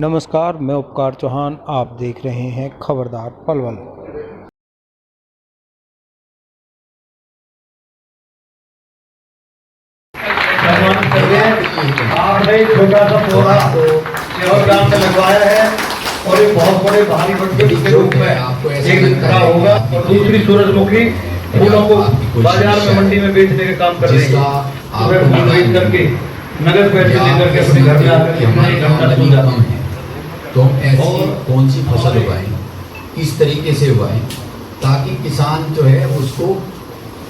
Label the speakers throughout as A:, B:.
A: नमस्कार, मैं उपकार चौहान। आप देख रहे हैं खबरदार पलवल।
B: आपने छोटा सा पौधा सेवा ग्राम में लगवाया है और ये बहुत बड़े भारी बंडल के रूप में एक दिन खड़ा होगा और दूसरी सूरजमुखी फूलों को बाजार में मंडी में बेचने का काम कर रही है। सुबह फूल बेच करके नगद पैसे लेकर के अपने घर में आकर के अपना एक घंटा सो जाते हैं।
C: तो हम ऐसी कौन सी फसल उगाएं, किस तरीके से उगाएं ताकि किसान जो है उसको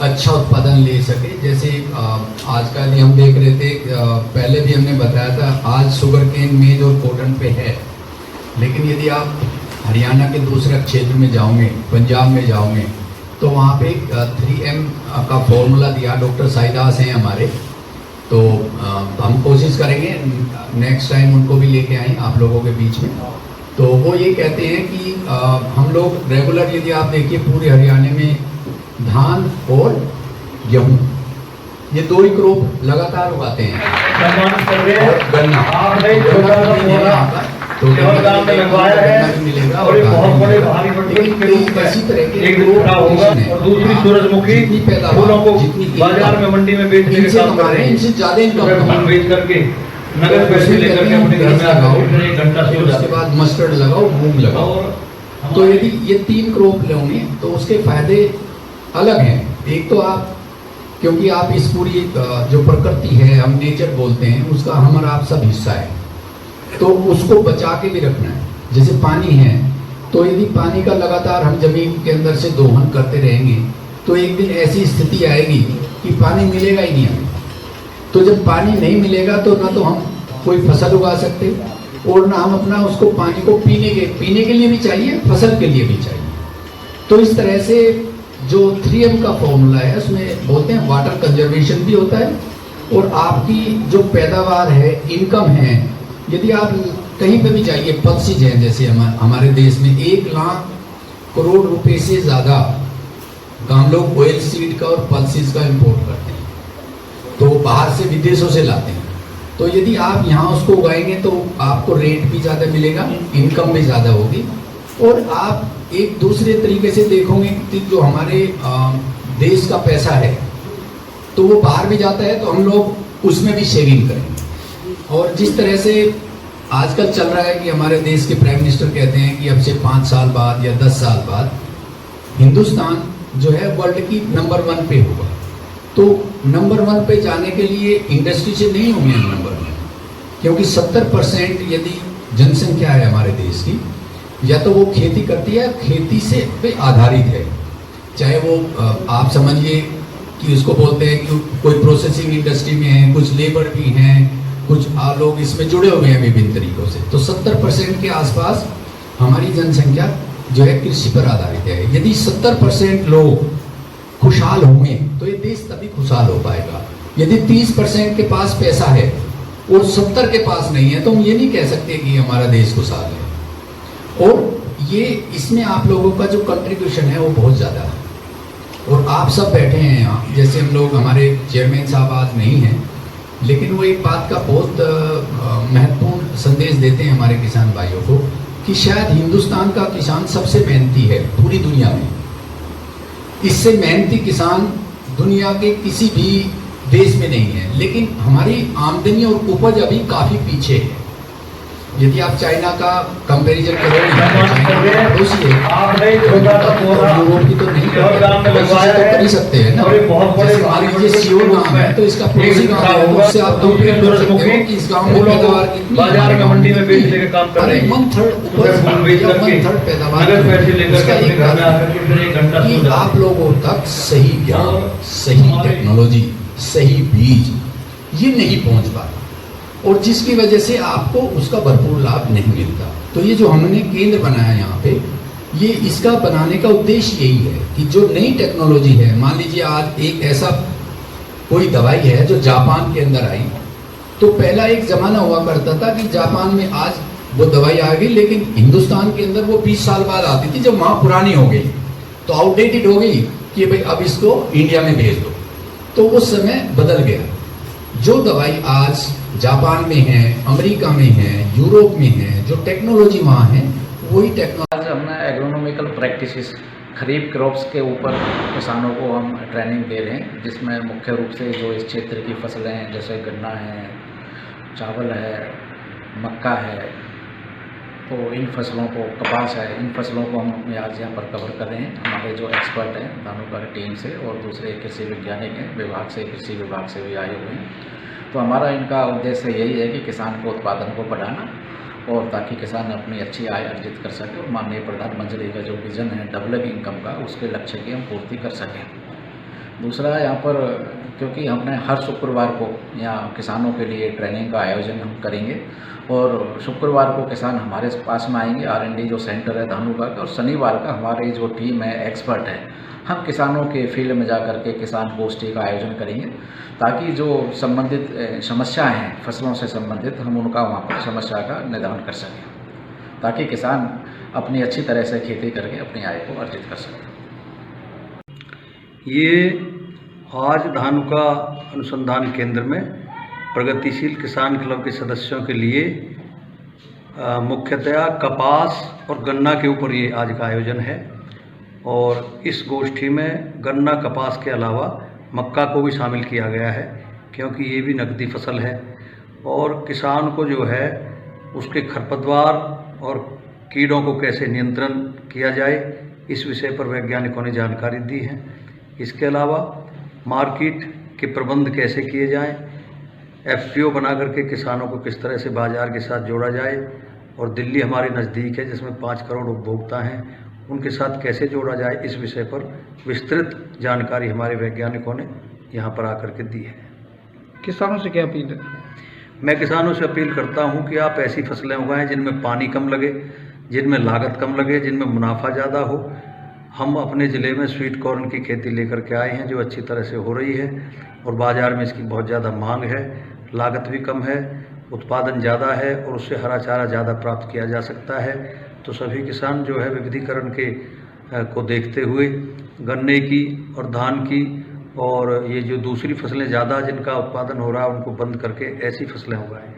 C: अच्छा उत्पादन ले सके। जैसे आजकल हम देख रहे थे, पहले भी हमने बताया था, आज शुगर केन मेज और कॉटन पे है, लेकिन यदि आप हरियाणा के दूसरे क्षेत्र में जाओगे, पंजाब में जाओगे, तो वहाँ पे 3M का फॉर्मूला दिया। डॉक्टर साईदास हैं हमारे, तो हम कोशिश करेंगे नेक्स्ट टाइम उनको भी लेके आएँ आप लोगों के बीच में। तो वो ये कहते हैं कि हम लोग रेगुलर, यदि आप देखिए पूरे हरियाणा में धान और गेहूँ, ये दो ही क्रॉप लगातार उगाते हैं। गन्ना
B: आपने छोटा सा पौधा सेवा ग्राम में लगवाया है
C: मिलेगा
B: और ये बहुत बड़े भारी बंडल के रूप में एक दिन खड़ा होगा और दूसरी सूरजमुखी फूलों को बाजार में मंडी में बेचने का काम कर रहे हैं।
C: इनसे ज्यादा
B: सुबह फूल बेच करके नगद पैसे लेकर के अपने घर में लगाओ, एक घंटा सो जाते
C: उसके बाद मस्टर्ड लगाओ, मूंग लगाओ। तो यदि ये 3 क्रॉप लोगे तो उसके फायदे अलग हैं। एक तो आप, क्योंकि आप इस पूरी जो प्रकृति है, हम नेचर बोलते हैं, उसका हम और आप सब हिस्सा है, तो उसको बचा के भी रखना है। जैसे पानी है, तो यदि पानी का लगातार हम जमीन के अंदर से दोहन करते रहेंगे तो एक दिन ऐसी स्थिति आएगी कि पानी मिलेगा ही नहीं हमें। तो जब पानी नहीं मिलेगा तो ना तो हम कोई फसल उगा सकते और ना हम अपना उसको पानी को पीने के लिए भी चाहिए, फसल के लिए भी चाहिए। तो इस तरह से जो 3M का फॉर्मूला है, उसमें बोलते हैं वाटर कंजर्वेशन भी होता है और आपकी जो पैदावार है, इनकम है। यदि आप कहीं पे भी जाइए, पल्सीज हैं जैसे हमारे देश में 1 लाख करोड़ रुपए से ज़्यादा हम लोग ऑयल सीड का और पल्सीज का इंपोर्ट करते हैं, तो बाहर से विदेशों से लाते हैं। तो यदि आप यहाँ उसको उगाएंगे तो आपको रेट भी ज़्यादा मिलेगा, इनकम भी ज़्यादा होगी और आप एक दूसरे तरीके से देखोगे कि जो हमारे देश का पैसा है तो वो बाहर भी जाता है, तो हम लोग उसमें भी शेयरिंग करेंगे। और जिस तरह से आजकल चल रहा है कि हमारे देश के प्राइम मिनिस्टर कहते हैं कि अब से 5 साल बाद या 10 साल बाद हिंदुस्तान जो है वर्ल्ड की नंबर 1 पे होगा। तो नंबर 1 पे जाने के लिए इंडस्ट्री से नहीं होंगे नंबर 1, क्योंकि 70% यदि जनसंख्या है हमारे देश की, या तो वो खेती करती है, खेती से पे आधारित है। चाहे वो आप समझिए कि उसको बोलते हैं कि कोई प्रोसेसिंग इंडस्ट्री में है, कुछ लेबर भी हैं, कुछ लोग इसमें जुड़े हुए हैं विभिन्न तरीकों से। तो 70% के आसपास हमारी जनसंख्या जो है कृषि पर आधारित है। यदि 70% लोग खुशहाल होंगे तो ये देश तभी खुशहाल हो पाएगा। यदि 30% के पास पैसा है और 70 के पास नहीं है, तो हम ये नहीं कह सकते कि हमारा देश खुशहाल है। और ये इसमें आप लोगों का जो कंट्रीब्यूशन है वो बहुत ज़्यादा है। और आप सब बैठे हैं यहाँ, जैसे हम लोग, हमारे चेयरमैन साहब आज नहीं हैं, लेकिन वो एक बात का बहुत महत्वपूर्ण संदेश देते हैं हमारे किसान भाइयों को कि शायद हिंदुस्तान का किसान सबसे मेहनती है पूरी दुनिया में। इससे मेहनती किसान दुनिया के किसी भी देश में नहीं है, लेकिन हमारी आमदनी और उपज अभी काफ़ी पीछे है। यदि आप चाइना का कंपैरिजन करोगे, यूरोप की तो नहीं कर ही सकते हैं ना। मान लीजिए सियोल गाँव है, तो इसका पड़ोसी गाँव है, उससे आप दो कि इस गाँव में पैदावार कितनी,
B: बाजार में मंडी में बेचने का काम कर रहे हैं।
C: 1/3 पैदावार कि आप लोगों तक सही ज्ञान, सही टेक्नोलॉजी, सही बीज ये नहीं पहुंच पाता और जिसकी वजह से आपको उसका भरपूर लाभ नहीं मिलता। तो ये जो हमने केंद्र बनाया यहाँ पे, ये इसका बनाने का उद्देश्य यही है कि जो नई टेक्नोलॉजी है, मान लीजिए आज एक ऐसा कोई दवाई है जो जापान के अंदर आई, तो पहला एक ज़माना हुआ करता था कि जापान में आज वो दवाई आ गई, लेकिन हिंदुस्तान के अंदर वो 20 साल बाद आती थी, जब वहाँ पुरानी हो गई तो आउटडेटेड हो गई कि भाई अब इसको इंडिया में भेज दो। तो उस समय बदल गया जो दवाई आज जापान में है, अमेरिका में है, यूरोप में है, जो टेक्नोलॉजी वहाँ है, वही टेक्नोलॉजी।
D: आज हमने एग्रोनॉमिकल प्रैक्टिसेस खरीफ क्रॉप्स के ऊपर किसानों को हम ट्रेनिंग दे रहे हैं, जिसमें मुख्य रूप से जो इस क्षेत्र की फसलें हैं जैसे गन्ना है, चावल है, मक्का है, तो इन फसलों को, कपास है, इन फसलों को हम आज यहाँ पर कवर कर रहे हैं। हमारे जो एक्सपर्ट हैं धानुका की टीम से और दूसरे कृषि वैज्ञानिक हैं विभाग से, कृषि विभाग से भी आए हुए हैं। तो हमारा इनका उद्देश्य यही है कि किसान को उत्पादन को बढ़ाना और ताकि किसान अपनी अच्छी आय अर्जित कर सके और माननीय प्रधानमंत्री का जो विज़न है डबलिंग इनकम का, उसके लक्ष्य की हम पूर्ति कर सकें। दूसरा, यहाँ पर क्योंकि हमने हर शुक्रवार को यहाँ किसानों के लिए ट्रेनिंग का आयोजन हम करेंगे और शुक्रवार को किसान हमारे पास में आएंगे, R&D जो सेंटर है धानुका का, और शनिवार का हमारी जो टीम है एक्सपर्ट है, हम किसानों के फील्ड में जा कर के किसान गोष्ठी का आयोजन करेंगे ताकि जो संबंधित समस्याएं हैं फसलों से संबंधित, हम उनका वहाँ पर समस्या का निदान कर सकें ताकि किसान अपनी अच्छी तरह से खेती करके अपनी आय को अर्जित कर सकें।
E: ये आज धानुका अनुसंधान केंद्र में प्रगतिशील किसान क्लब के सदस्यों के लिए मुख्यतया कपास और गन्ना के ऊपर ये आज का आयोजन है और इस गोष्ठी में गन्ना, कपास के अलावा मक्का को भी शामिल किया गया है क्योंकि ये भी नकदी फसल है और किसान को जो है उसके खरपतवार और कीड़ों को कैसे नियंत्रण किया जाए इस विषय पर वैज्ञानिकों ने जानकारी दी है। इसके अलावा मार्केट के प्रबंध कैसे किए जाएं, FPO बना करके किसानों को किस तरह से बाज़ार के साथ जोड़ा जाए और दिल्ली हमारे नज़दीक है जिसमें 5 करोड़ उपभोक्ता हैं, उनके साथ कैसे जोड़ा जाए, इस विषय पर विस्तृत जानकारी हमारे वैज्ञानिकों ने यहाँ पर आकर के दी है।
A: किसानों से क्या अपील है?
E: मैं किसानों से अपील करता हूँ कि आप ऐसी फसलें उगाएं जिनमें पानी कम लगे, जिनमें लागत कम लगे, जिनमें मुनाफा ज़्यादा हो। हम अपने ज़िले में स्वीट कॉर्न की खेती लेकर के आए हैं जो अच्छी तरह से हो रही है और बाज़ार में इसकी बहुत ज़्यादा मांग है, लागत भी कम है, उत्पादन ज़्यादा है और उससे हरा चारा ज़्यादा प्राप्त किया जा सकता है। तो सभी किसान जो है विविधीकरण के को देखते हुए गन्ने की और धान की और ये जो दूसरी फसलें ज़्यादा जिनका उत्पादन हो रहा है उनको बंद करके ऐसी फसलें उगाएं।